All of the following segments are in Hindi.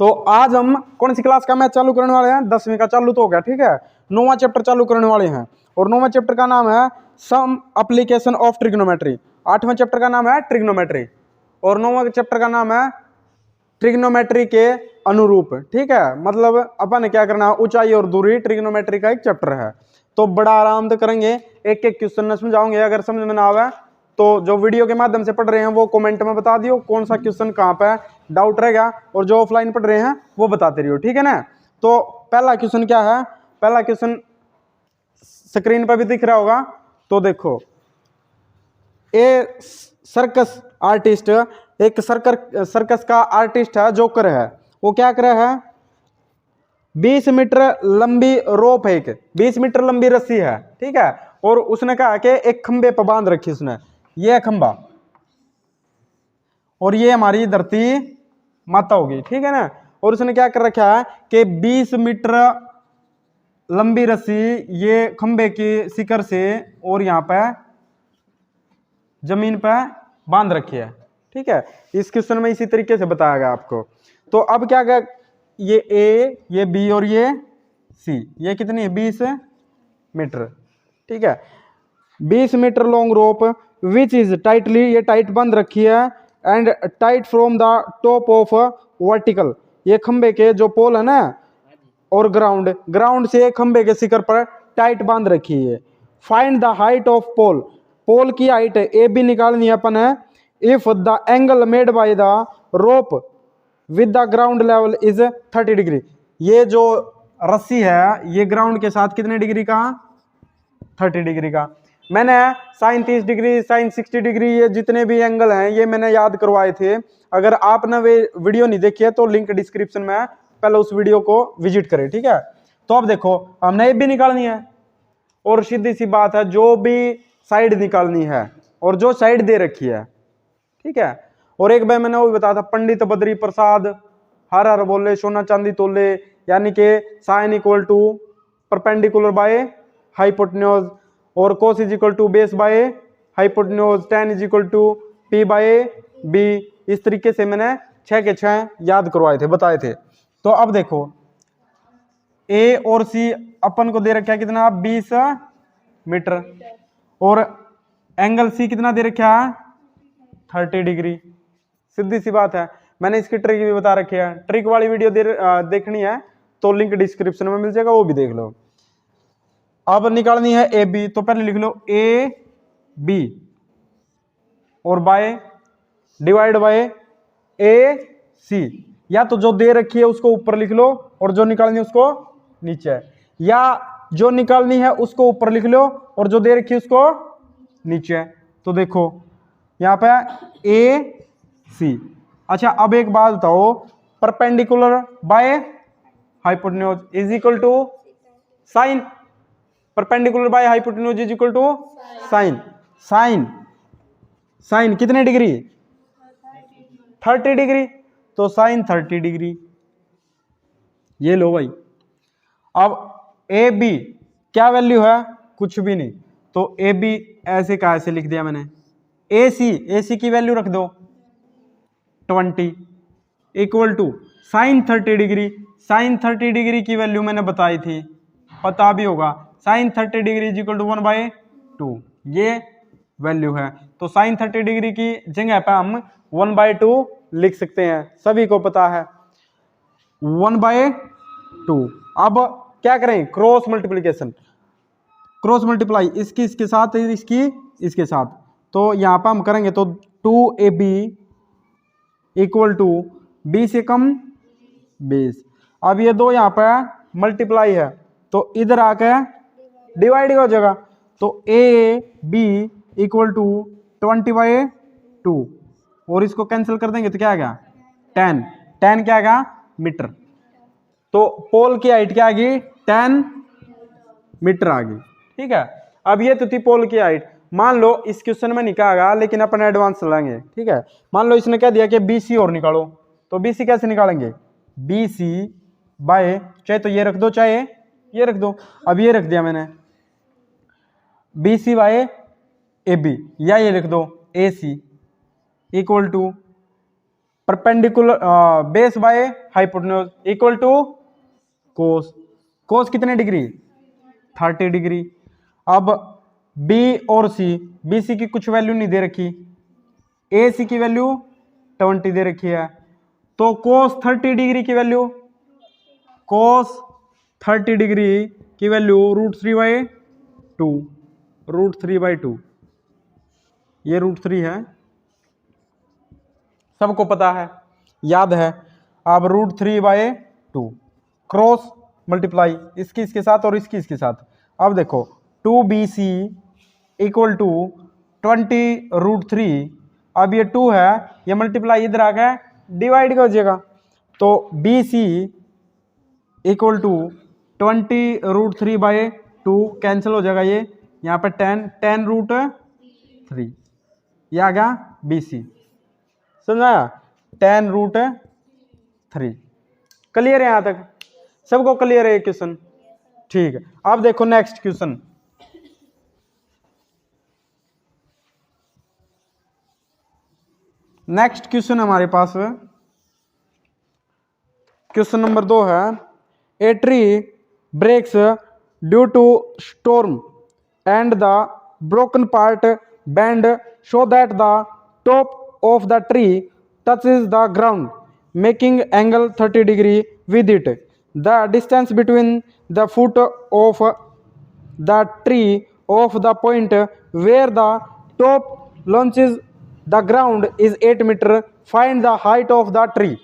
तो आज हम कौन सी क्लास का मैथ चालू करने वाले हैं? 10वीं का चालू तो हो गया, ठीक है। 9वां चैप्टर चालू करने वाले हैं और 9वां चैप्टर का नाम है सम एप्लीकेशन ऑफ ट्रिग्नोमेट्री। 8वां चैप्टर का नाम है ट्रिग्नोमेट्री और 9वां चैप्टर का नाम है ट्रिग्नोमेट्री के अनुरूप, ठीक है। मतलब अपन क्या करना है, ऊंचाई और दूरी ट्रिग्नोमेट्री का एक चैप्टर है। तो बड़ा आराम से करेंगे, एक एक क्वेश्चन में समझाऊंगे। अगर समझ में ना आवे तो जो वीडियो के माध्यम से पढ़ रहे हैं वो कमेंट में बता दियो कौन सा क्वेश्चन कहाँ पे डाउट रहेगा, और जो ऑफलाइन पढ़ रहे हैं वो बताते रहियो, ठीक है ना। तो पहला क्वेश्चन क्या है? पहला क्वेश्चन स्क्रीन पर भी दिख रहा होगा। तो देखो, ए सर्कस आर्टिस्ट, एक सर्कस का आर्टिस्ट है, जोकर है। वो क्या करे है, 20 मीटर लंबी रोप है, एक 20 मीटर लंबी रस्सी है, ठीक है। और उसने कहा कि एक खंबे पर बांध रखी उसने, ये खंबा और ये हमारी धरती माता होगी, ठीक है ना। और उसने क्या कर रखा है कि 20 मीटर लंबी रस्सी ये खंबे की शिखर से और यहाँ पे जमीन पे बांध रखी है, ठीक है। इस क्वेश्चन में इसी तरीके से बताया गया आपको। तो अब क्या गया, ये ए, ये बी और ये सी, ये कितनी है? 20 मीटर, ठीक है। 20 metre long rope which is tightly, ये टाइट बंद रखी है, and tight from the top of vertical, ये खंबे के जो पोल है ना और ग्राउंड से खंबे के शिखर पर टाइट बांध रखी है। फाइंड द हाइट ऑफ पोल, पोल की हाइट ए बी निकालनी है अपन है। If the angle made by the rope with the ground level is 30 degree, ये जो रस्सी है ये ग्राउंड के साथ कितने डिग्री का? 30 डिग्री का। मैंने साइन 30 डिग्री, साइन 60 डिग्री, ये जितने भी एंगल हैं ये मैंने याद करवाए थे। अगर आपने वे वीडियो नहीं देखी है तो लिंक डिस्क्रिप्शन में है, पहले उस वीडियो को विजिट करें, ठीक है। तो अब देखो, हमने ये भी निकालनी है और सीधी सी बात है, जो भी साइड निकालनी है और जो साइड दे रखी है, ठीक है। और एक बार मैंने वो भी बताया था, पंडित बद्री प्रसाद हर हर बोले सोना चांदी तोले, यानी कि sine equal to perpendicular by hypotenuse और cos is equal to base by hypotenuse, tan is equal to p by b। इस तरीके से मैंने 6 के 6 याद करवाए थे, बताए थे। तो अब देखो, ए और सी अपन को दे रखा है कितना? 20 मीटर, और एंगल सी कितना दे रखा है? 30 डिग्री। सीधी सी बात है, मैंने इसकी ट्रिक भी बता रखी है। ट्रिक वाली वीडियो देखनी है तो लिंक डिस्क्रिप्शन में मिल जाएगा, वो भी देख लो। अब निकालनी है ए बी, तो पहले लिख लो ए बी और बाय डिवाइड बाय ए सी, या तो जो दे रखी है उसको ऊपर लिख लो और जो निकालनी है उसको नीचे, या जो निकालनी है उसको ऊपर लिख लो और जो दे रखी है उसको नीचे। तो देखो यहाँ पे ए सी। अच्छा, अब एक बात बताओ, perpendicular by hypotenuse is equal to sine, perpendicular by hypotenuse is equal to sine. Sine कितने डिग्री? 30 डिग्री, तो साइन 30 डिग्री। ये लो भाई। अब ए बी क्या वैल्यू है? कुछ भी नहीं, तो ए बी ऐसे का ऐसे लिख दिया मैंने। ए सी की वैल्यू रख दो 20 equal to sine 30 degree. Sine 30 degree की वैल्यू मैंने बताई थी, पता भी होगा, sine 30 degree is equal to 1/2, ये वैल्यू है। तो साइन 30 डिग्री की जगह पे हम 1/2 लिख सकते हैं, सभी को पता है 1/2। अब क्या करें? क्रॉस मल्टीप्लीकेशन, क्रॉस मल्टीप्लाई इसकी इसके साथ, इसकी इसके साथ। तो यहाँ पर हम करेंगे तो 2ab इक्वल टू b से कम 20। अब ये दो यहाँ पे मल्टीप्लाई है तो इधर आके डिवाइड हो जाएगा। तो a b इक्वल टू 20/2 और इसको कैंसिल कर देंगे तो क्या आ गया? 10 क्या आ गया? मीटर। तो पोल की हाइट क्या आ गई? 10 मीटर आ गई, ठीक है। अब ये तो थी पोल की हाइट। मान लो इस क्वेश्चन में निकालेगा, लेकिन अपन एडवांस चलाएंगे, ठीक है। मान लो इसने क्या दिया कि BC और निकालो, तो BC कैसे निकालेंगे? BC बाय, चाहे तो ये रख दो चाहे ये रख दो। अब ये रख दिया मैंने, BC बाय AB, या ये लिख दो AC equal to perpendicular base by hypotenuse equal to cos. Cos कितने डिग्री? 30 डिग्री। अब बी और सी, बी सी की कुछ वैल्यू नहीं दे रखी, ए सी की वैल्यू 20 दे रखी है, तो कोस 30 डिग्री की वैल्यू, कोस 30 डिग्री की वैल्यू √3/2, √3/2, ये √3 है, सबको पता है, याद है। अब √3/2 क्रॉस मल्टीप्लाई इसकी इसके साथ और इसकी इसके साथ। अब देखो 2BC इक्वल टू 20√3, अब ये 2 है, ये मल्टीप्लाई इधर आ गया, डिवाइड कर दीजिएगा, तो BC इक्वल टू 20√3/2 कैंसिल हो जाएगा, ये यहाँ पे 10√3, ये आ गया BC, समझा? 10√3। क्लियर है? यहां तक सबको क्लियर है ये क्वेश्चन? ठीक है। अब देखो नेक्स्ट क्वेश्चन, नेक्स्ट क्वेश्चन हमारे पास क्वेश्चन नंबर 2 है, a tree breaks due to storm and the broken part bend so that the top of the tree touches the ground, making angle 30 degree with it. The distance between the foot of the tree of the point where the top launches the ground is 8 meter. Find the height of the tree.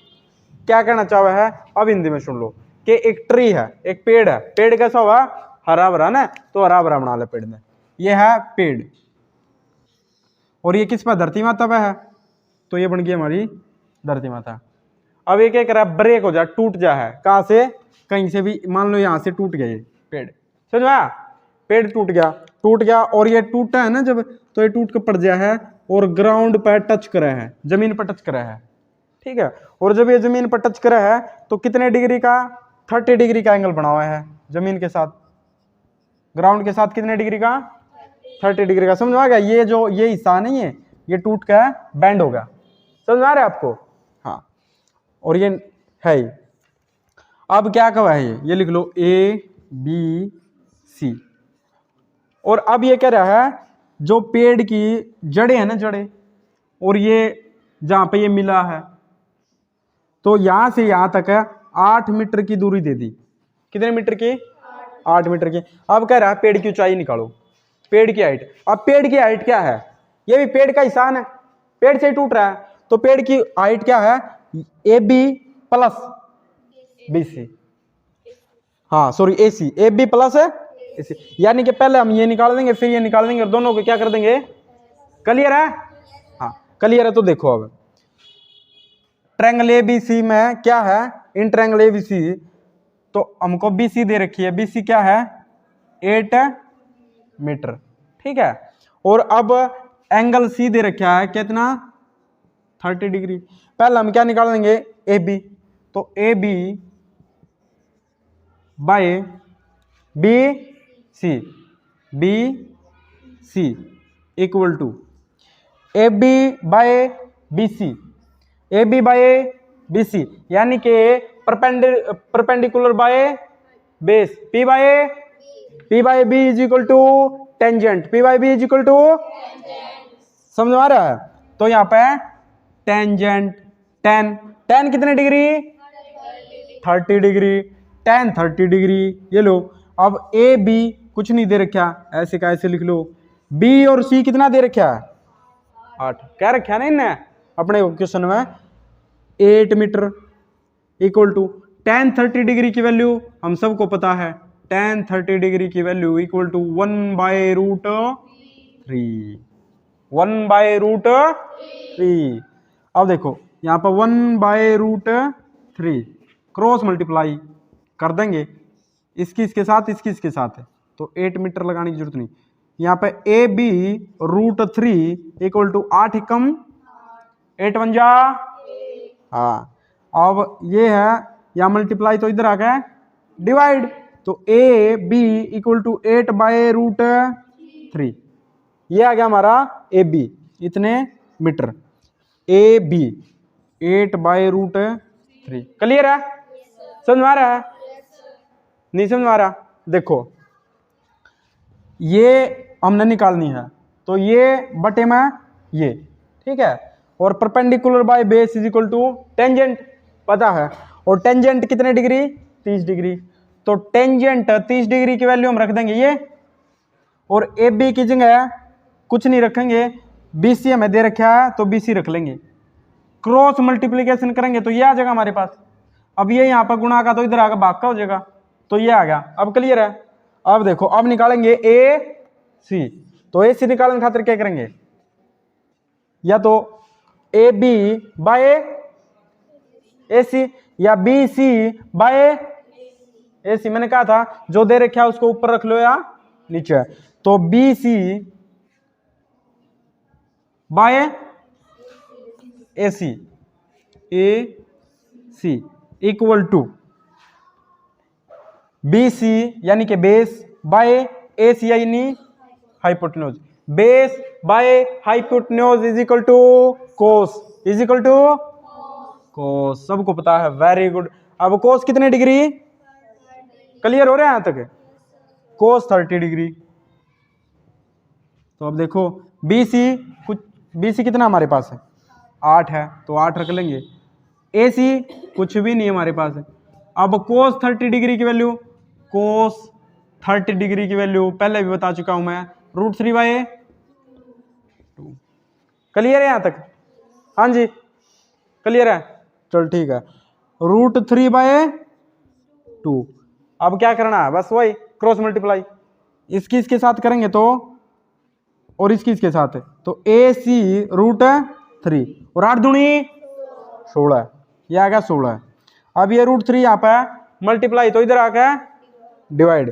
क्या कहना चाह रहा है? अब हिंदी में सुन लो कि एक ट्री है, एक पेड़ है, पेड़ कैसा हुआ? हरा भरा ना, तो हरा भरा बना ले पेड़ में, ये है पेड़, और ये किस पर? धरती माता पे है, तो ये बन गई हमारी धरती माता। अब ये क्या कर रहा है? ब्रेक हो जा, टूट जा है, कहां से? कहीं से भी, मान लो यहां से टूट गया ये पेड़, समझ में? पेड़ टूट गया, और ये टूटा है ना जब, तो ये टूट कर पड़ गया है और ग्राउंड पर टच करा है, जमीन पर टच करा है, ठीक है। और जब ये जमीन पर टच करा है तो कितने डिग्री का? 30 डिग्री का एंगल बना हुआ है जमीन के साथ, ग्राउंड के साथ कितने डिग्री का? 30 डिग्री का। समझ में आ गया? ये जो ये हिस्सा नहीं है, ये टूट का बैंड होगा, समझ में आ रहा है आपको? हाँ, और ये है ही। अब क्या कहा है? ये लिख लो ABC। और अब ये कह रहा है जो पेड़ की जड़ें है ना, जड़ें, और ये जहां पे ये मिला है, तो यहां से यहां तक है 8 मीटर की दूरी दे दी। कितने मीटर की? 8 मीटर की। अब कह रहा है पेड़ की ऊंचाई निकालो, पेड़ की हाइट। अब पेड़ की हाइट क्या है? ये भी पेड़ का हिस्सा है, पेड़ से ही टूट रहा है, तो पेड़ की हाइट क्या है? AB प्लस BC, हाँ sorry AC, AB plus AC, यानी कि पहले हम ये निकाल देंगे, फिर ये निकाल देंगे, और दोनों को क्या कर देंगे? क्लियर है? हाँ क्लियर है। तो देखो अब ट्रायंगल ABC में क्या है? इन ट्रायंगल ABC तो हमको BC दे रखी है, BC क्या है? 8 मीटर, ठीक है। और अब एंगल C दे रखा है कितना? 30 डिग्री। पहले हम क्या निकाल देंगे? AB, तो AB by BC equal to AB by BC, AB by BC, यानी कि perpendicular by base, P by B is equal to tangent, P by B is equal to, समझ में आ रहा है? तो यहाँ पे टेंजेंट tan कितने डिग्री? 30 डिग्री, tan 30 डिग्री, ये लो। अब AB कुछ नहीं दे रखा, ऐसे का ऐसे लिख लो। B और C कितना दे रखा? 8, क्या रखा ना इन्हें अपने क्वेश्चन में? 8 metre equal to tan 30 degree की वैल्यू हम सबको पता है, tan 30 डिग्री की वैल्यू इक्वल टू 1/√3, 1/√3। अब देखो यहाँ पर 1/√3 क्रॉस मल्टीप्लाई कर देंगे, इसकी इसके साथ, इसकी इसके साथ है, तो 8 मीटर लगाने की जरूरत नहीं। यहाँ पे AB √3 इक्वल टू 8 एकम 8 1 जा, हाँ। अब ये है, यहाँ मल्टीप्लाई तो इधर आ गया डिवाइड, तो AB इक्वल टू 8/√3, ये आ गया हमारा AB, इतने मीटर AB। 8/√3। क्लियर है? समझ में आ रहा है? नहीं समझ में आ रहा? देखो ये हमने निकालनी है, तो ये बटे में ये, ठीक है। और perpendicular by base is equal to tangent, पता है। और टेंजेंट कितने डिग्री? 30 डिग्री। तो टेंजेंट 30 डिग्री की वैल्यू हम रख देंगे ये, और ए बी की जगह कुछ नहीं रखेंगे, BC हमें दे रखा है तो BC रख लेंगे। क्रॉस मल्टीप्लीकेशन करेंगे तो ये आ जाएगा हमारे पास। अब ये यहाँ पर गुणा का तो इधर आकर भाग का हो जाएगा, तो ये आ गया। अब क्लियर है? अब देखो, अब निकालेंगे AC। तो AC निकालने खातिर क्या करेंगे? या तो AB बाय AC या BC बाय AC। मैंने कहा था जो दे रखा है उसको ऊपर रख लो या नीचे। तो BC by AC equal to BC यानी कि बेस बाय AC यानी hypotenuse. Base by hypotenuse is equal to cos, is equal to cos. सबको पता है, वेरी गुड। अब कोस कितने डिग्री? क्लियर हो रहे हैं यहां तक? कोस 30 डिग्री। तो अब देखो BC कितना हमारे पास है? 8 है, तो 8 रख लेंगे। AC कुछ भी नहीं हमारे पास है। अब कोस 30 डिग्री की वैल्यू, कोस 30 डिग्री की वैल्यू पहले भी बता चुका हूं मैं, √3/2। क्लियर है यहां तक? हाँ जी क्लियर है? चल ठीक है, √3/2। अब क्या करना है? बस वही क्रॉस मल्टीप्लाई इसकी इसके साथ करेंगे तो, और इसकी इसके साथ है तो AC √3 और 8 दूनी 16, ये आ गया 16। अब ये √3 यहाँ पे मल्टीप्लाई तो इधर आ गया डिवाइड।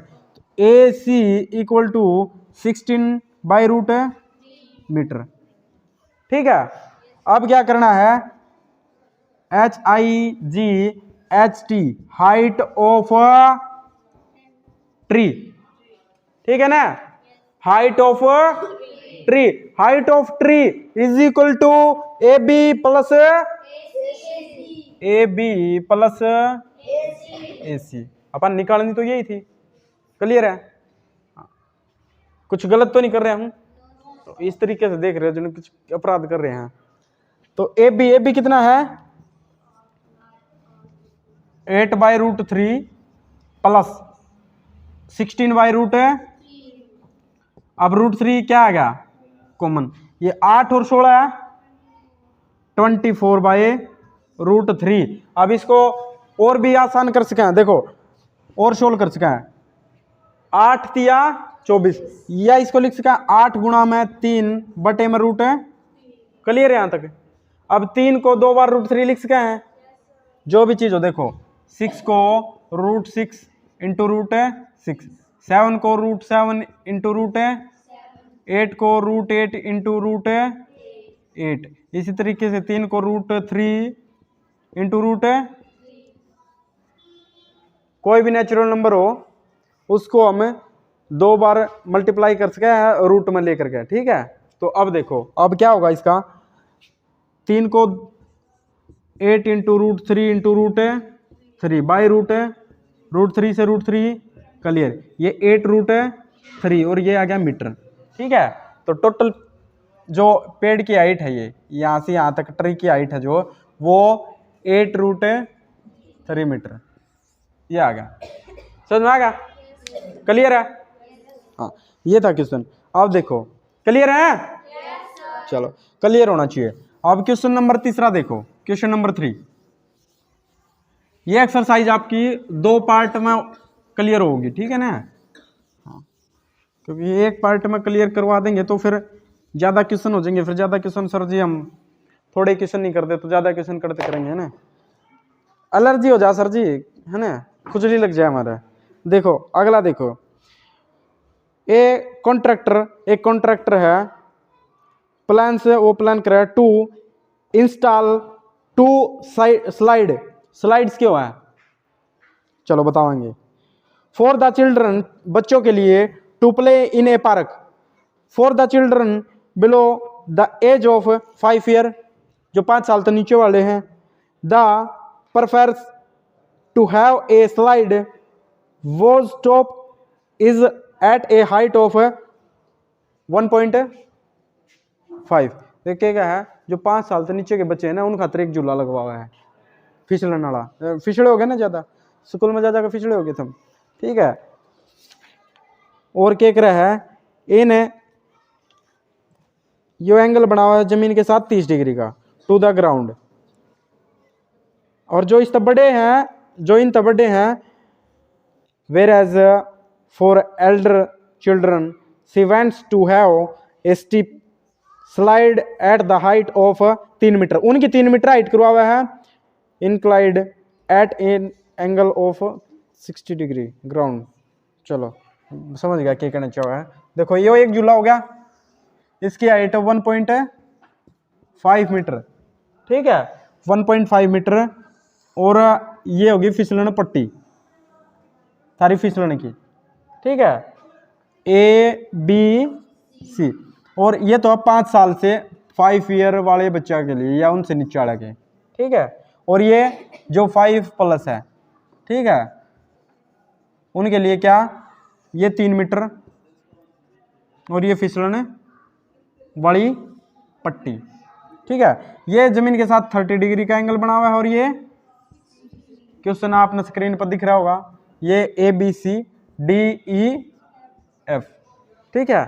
AC इक्वल टू 16/√मीटर, ठीक है। अब क्या करना है? HIGHT हाइट ऑफ ट्री, ठीक है ना? Height of tree, height of tree is equal to AB plus AC। अपन निकालनी तो यही थी। क्लियर है? कुछ गलत तो नहीं कर रहे हम? तो इस तरीके से देख रहे हो जो कुछ अपराध कर रहे हैं। तो AB कितना है? 8/√3 प्लस 16/√। अब √3 क्या आ गया? कॉमन। ये 8 और 16 है, 24/√3। अब इसको और भी आसान कर सके हैं, देखो और सोल्व कर सके हैं। 8 तिया 24, या इसको लिख सके 8 गुणा में 3 बटे में रूट है। क्लियर है यहां तक? अब 3 को 2 बार √3 लिख सके हैं, जो भी चीज हो। देखो 6 को √6 इंटू √6, 7 को √7 इंटू √8 को √8 इंटू √8। इसी तरीके से 3 को √3 इंटू कोई भी नेचुरल नंबर हो उसको हम 2 बार मल्टीप्लाई कर सके हैं रूट में लेकर के, ठीक है। तो अब देखो अब क्या होगा इसका, 3 को 8 इंटू √3 इंटू √3 बाई √3 से √3। क्लियर? ये 8√3 और ये आ गया मीटर, ठीक है। तो टोटल जो पेड़ की हाइट है, ये यहाँ से यहाँ तक ट्री की हाइट है जो, वो 8√3 मीटर, ये आ गया। समझ में आ गया? क्लियर है? हाँ ये था क्वेश्चन। अब देखो क्लियर है? चलो क्लियर होना चाहिए। अब क्वेश्चन नंबर तीसरा देखो, क्वेश्चन नंबर 3। ये एक्सरसाइज आपकी 2 पार्ट में क्लियर होगी, ठीक है ना? हाँ, क्योंकि एक पार्ट में क्लियर करवा देंगे तो फिर ज़्यादा क्वेश्चन हो जाएंगे। फिर ज़्यादा क्वेश्चन सर जी हम थोड़े क्वेश्चन नहीं करते तो ज़्यादा क्वेश्चन करते करेंगे, है ना? एलर्जी हो जा सर जी, है ना? खुजली लग जाए हमारा। देखो अगला देखो, एक कॉन्ट्रैक्टर है, प्लान से वो प्लान करे टू इंस्टॉल 2 स्लाइड्स क्यों है? चलो बताएंगे। फॉर द चिल्ड्रन, बच्चों के लिए, to play in a park for the children below the age of 5 year, जो 5 साल तक नीचे वाले हैं, the prefers to have a slide whose top is at a height of 1.5। देखिए क्या है, जो 5 साल से नीचे के बच्चे हैं ना, उन खातिर एक झूला लगवा हुआ है फिसलन वाला। फिसले हो गए ना ज़्यादा, स्कूल में जा जाकर फिसले हो गए तुम, ठीक है। और क्या कर रहा है, इन यो एंगल बना हुआ है जमीन के साथ 30 डिग्री का टू द ग्राउंड। और जो इस तब बड़े हैं, जो इन तब बड़े हैं, whereas for elder children she wants to have a steep slide at the height of 3 metre. उनकी 3 मीटर हाइट करवा हुआ है, inclined at an angle of 60 degree ground. चलो समझ गया क्या कहना चाह रहा है। देखो ये एक झूला हो गया, इसकी हाइट 1.5 मीटर, ठीक है, 1.5 मीटर। और ये होगी फिसलन पट्टी सारी फिसलन की, ठीक है, ए बी सी। और ये तो 5 साल से 5 ईयर वाले बच्चा के लिए या उनसे नीचे वाले के, ठीक है। और ये जो 5+ है, ठीक है, उनके लिए क्या, ये 3 मीटर और ये फिसलन वाली पट्टी, ठीक है। ये जमीन के साथ 30 डिग्री का एंगल बना हुआ है। और ये क्वेश्चन आपने स्क्रीन पर दिख रहा होगा, ये ABCDEF, ठीक है।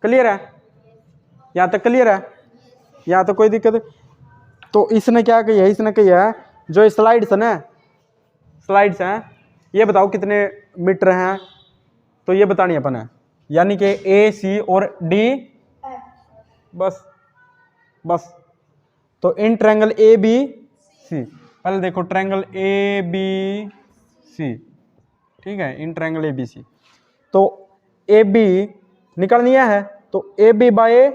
क्लियर है, यहाँ तक क्लियर है, यहाँ तो कोई दिक्कत। तो इसने क्या किया है, इसने किया है जो स्लाइड्स है ना, स्लाइड्स हैं, ये बताओ कितने मीटर हैं, तो ये बतानी अपन है, यानी कि A C और D, बस बस। तो इन ट्रायंगल ABC, पहले देखो ट्रायंगल ABC, ठीक है, इन ट्रायंगल ABC। तो AB निकाल लिया है, तो AB बाय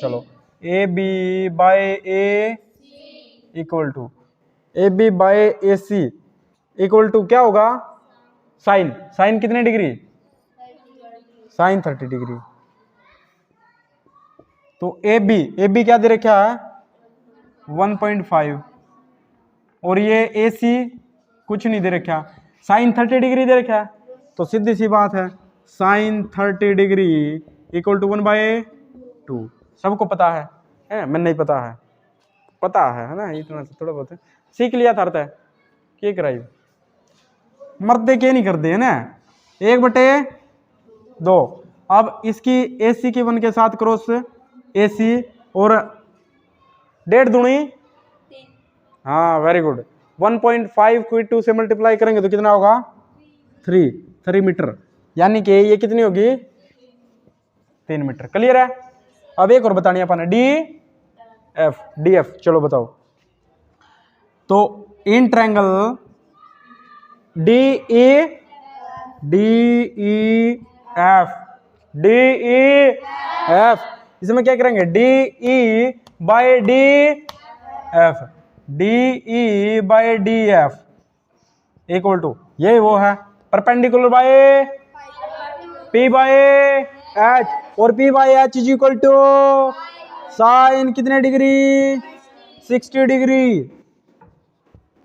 चलो AB by A equal to AB by AC equal to क्या होगा, साइन कितने डिग्री, साइन 30 डिग्री। तो AB क्या दे रखा है, 1.5, और ये AC कुछ नहीं दे रखा, साइन 30 डिग्री दे रखा है। तो सीधी सी बात है, साइन 30 डिग्री इक्वल टू 1/2। सबको पता है, मैं नहीं पता है, पता है ना, इतना थोड़ा बहुत सीख लिया था, है क्या कराई, मर्दे के नहीं करते है ना, 1/2। अब इसकी AC की 1 के साथ क्रॉस AC और 1.5 दूनी, हाँ वेरी गुड। 1.5 को 2 से मल्टीप्लाई करेंगे तो कितना होगा, 3 मीटर, यानी कि ये कितनी होगी, 3 मीटर। क्लियर है। अब एक और बतानी अपन DF। चलो बताओ। तो इन ट्रायंगल DEF, इसमें क्या करेंगे, DE by DF equal to, ये वो है perpendicular by P by H, और P by H is equal to sine कितने डिग्री, 60 डिग्री,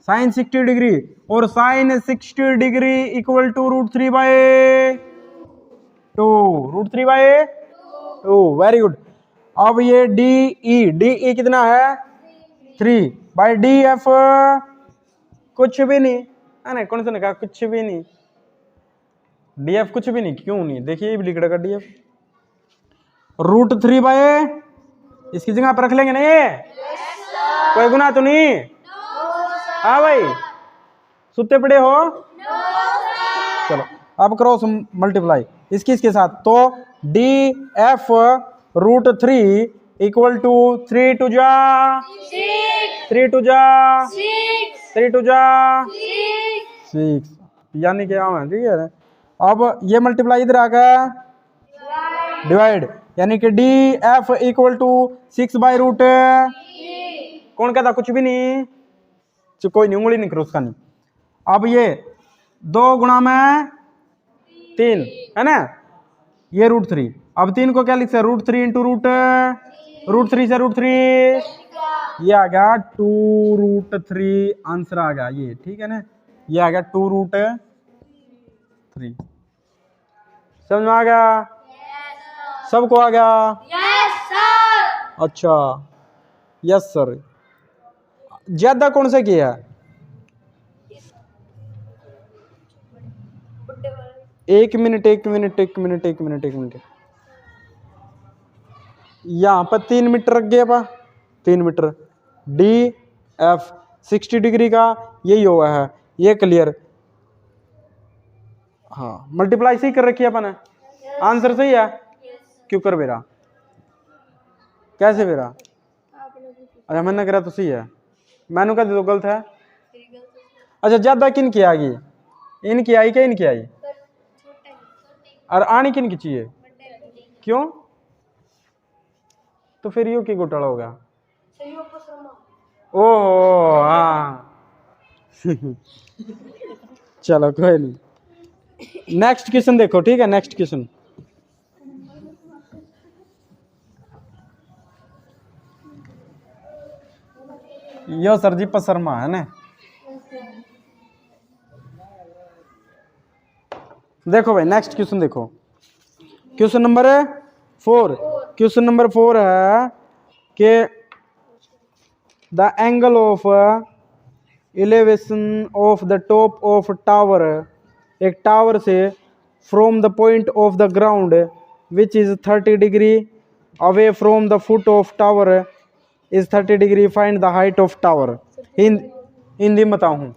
साइन 60 डिग्री। और sine 60 degree equal to √3/2, very good. अब ये DE कितना है, 3 बाय DF कुछ भी नहीं है ना, कौन सा ने कहा कुछ भी नहीं, DF कुछ भी नहीं, क्यों नहीं, देखिए ये भी लिख रखा DF √3/, इसकी जगह पर रख लेंगे ना, ये कोई गुना तो नहीं, हाँ भाई सुते पड़े हो, चलो अब क्रॉस मल्टीप्लाई इसके साथ। तो DF √3 इक्वल टू 3 टू जा 6, यानी क्या है, ठीक है। अब ये मल्टीप्लाई इधर आ गया, डिवाइड, यानी कि DF इक्वल टू 6/√, कौन कहता कुछ भी नहीं, कोई नहीं, उंगली नहीं करो उसका नहीं। अब ये 2 गुणा में 3 है ना, ये √3। अब 3 को क्या लिख सकते हैं, √3 इंटू √3 से √3 ये आ गया 2√3 आंसर आ गया ये, ठीक है ना। ये आ गया 2√3। समझ में आ गया? सबको आ गया? Yes sir. अच्छा यस सर। ज्यादा कौन सा किया? एक मिनट यहाँ पर 3 मीटर रख गया पा 3 मीटर DF 60 डिग्री का यही हुआ है, ये क्लियर। हाँ मल्टीप्लाई सही कर रखी है अपन, आंसर सही है। क्यों कर बेरा? कैसे बेरा? अच्छा मैंने करा तो सही है, मैंने कहा तो गलत है। अच्छा ज्यादा किन की आएगी? इनकी आई क्या इनकी आई? और आनी किन की चाहिए? क्यों? तो फिर यू की घोटाला हो गया। ओहो हाँ चलो कोई नहीं, नेक्स्ट क्वेश्चन देखो, ठीक है। नेक्स्ट क्वेश्चन यो सर जी पसरमा है ना। देखो भाई नेक्स्ट क्वेश्चन देखो, क्वेश्चन नंबर 4। क्वेश्चन नंबर 4 है कि the angle of elevation of the top of tower, एक टावर से from the point of the ground which is 30 degree away from the foot of tower is 30 degree, find the height of tower. Hindi में बताऊं,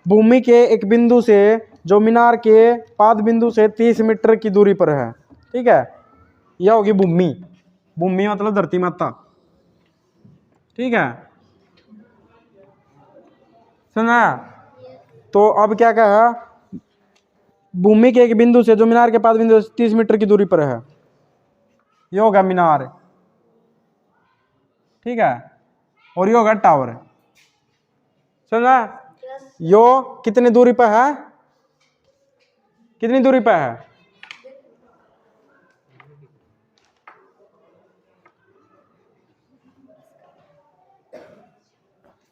भूमि के एक बिंदु से जो मीनार के पाद बिंदु से 30 मीटर की दूरी पर है, ठीक है। यह होगी भूमि, भूमि मतलब धरती माता, ठीक है। सुना? तो अब क्या कहा, भूमि के एक बिंदु से जो मीनार के पाद बिंदु से 30 मीटर की दूरी पर है, ये होगा मीनार, ठीक है। और ये होगा टावर। समझा? यो कितनी दूरी पर है? कितनी दूरी पर है?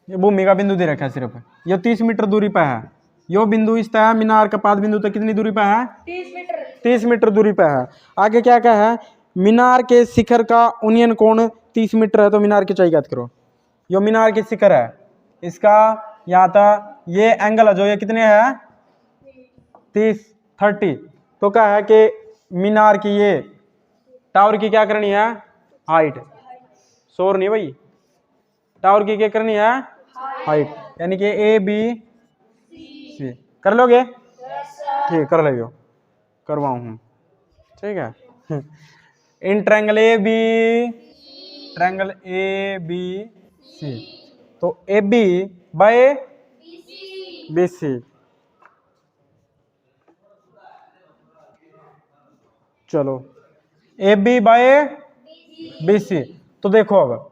ये भूमि का बिंदु दे रखा है सिर्फ, ये 30 मीटर दूरी पर है। यो बिंदु इस तरह मीनार का पाद बिंदु तक कितनी दूरी पर है? 30 मीटर दूरी पर है। आगे क्या क्या है, मीनार के शिखर का उन्नयन कोण 30 मीटर है, तो मीनार की ऊंचाई ज्ञात करो। यो मीनार के शिखर है, इसका यहाँ था ये एंगल है जो ये कितने है 30 तो क्या है कि मीनार की ये टावर की क्या करनी है हाइट, शोर नहीं भाई, टावर की क्या करनी है हाइट, यानी कि ए बी सी कर लोगे ठीक कर लो करवाऊँ हूँ ठीक है। In triangle A B C तो A B by B C, चलो A B by B C, तो देखो अब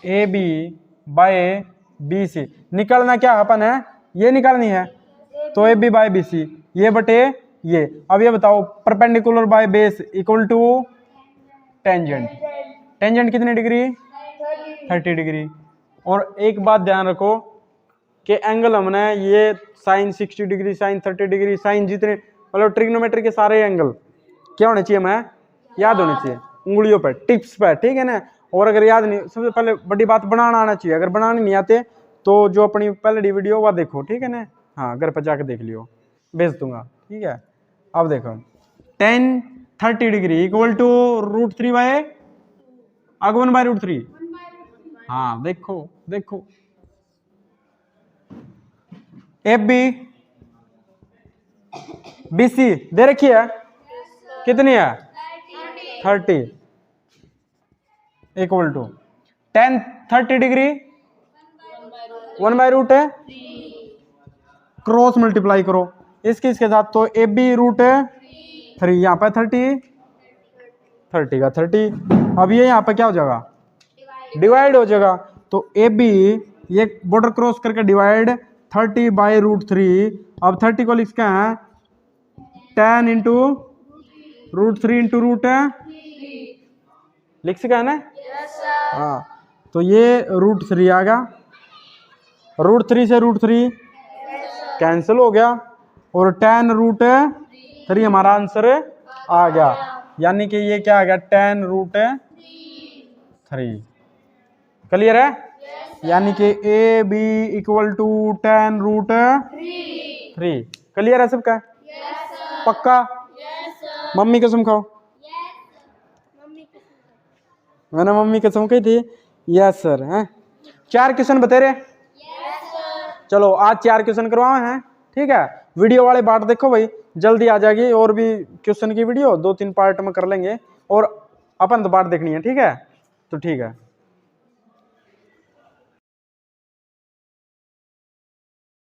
A B by B C निकालना क्या अपन है ये निकालनी है, तो A B by B C ये बटे ये। अब ये बताओ perpendicular by base equal to tangent, tangent कितनी डिग्री 30 डिग्री। और एक बात ध्यान रखो कि एंगल हमने ये sine 60 degree sine 30 degree sine जितने मतलब ट्रिग्नोमेट्री के सारे एंगल क्या होने चाहिए हमें याद होने चाहिए उंगलियों पर टिप्स पर, ठीक है ना। और अगर याद नहीं, सबसे पहले बड़ी बात बनाना आना चाहिए, अगर बनाने नहीं आते तो जो अपनी पहले वीडियो वह देखो, ठीक है ना। हाँ घर पर जाकर देख लियो, भेज दूंगा, ठीक है। अब देखो tan 30 degree equal to √3 by आगे 1 बाय √3। हाँ देखो देखो एफ बी बी सी दे रखी है कितनी है 30 equal to tan 30 degree 1 by √3 cross multiply करो इसके साथ, तो ए बी √3 यहाँ पर 30 का 30। अब ये यहाँ पर क्या हो जाएगा डिवाइड हो जाएगा, तो ए बी ये बॉर्डर क्रॉस करके डिवाइड 30 बाय √3। अब 30 को लिखते हैं 10 इंटू √3 इंटू √3 लिख सका है ना? हाँ, तो ये √3 आ गया, √3 से √3 कैंसिल हो गया और tan√3 हमारा आंसर आ गया, यानी कि ये क्या आ गया, tan√3। क्लियर है? यानी कि A B equal to tan√3। Clear है सबका? पक्का? मम्मी कसम खाओ। मैंने मम्मी कसम कही थी। Yes sir. हैं 4 क्वेश्चन बते रहे? चलो आज 4 क्वेश्चन करवाए हैं, ठीक है। वीडियो वाले पार्ट देखो भाई, जल्दी आ जाएगी, और भी क्वेश्चन की वीडियो 2-3 पार्ट में कर लेंगे, और अपन तो पार्ट देखनी है, ठीक है। तो ठीक है।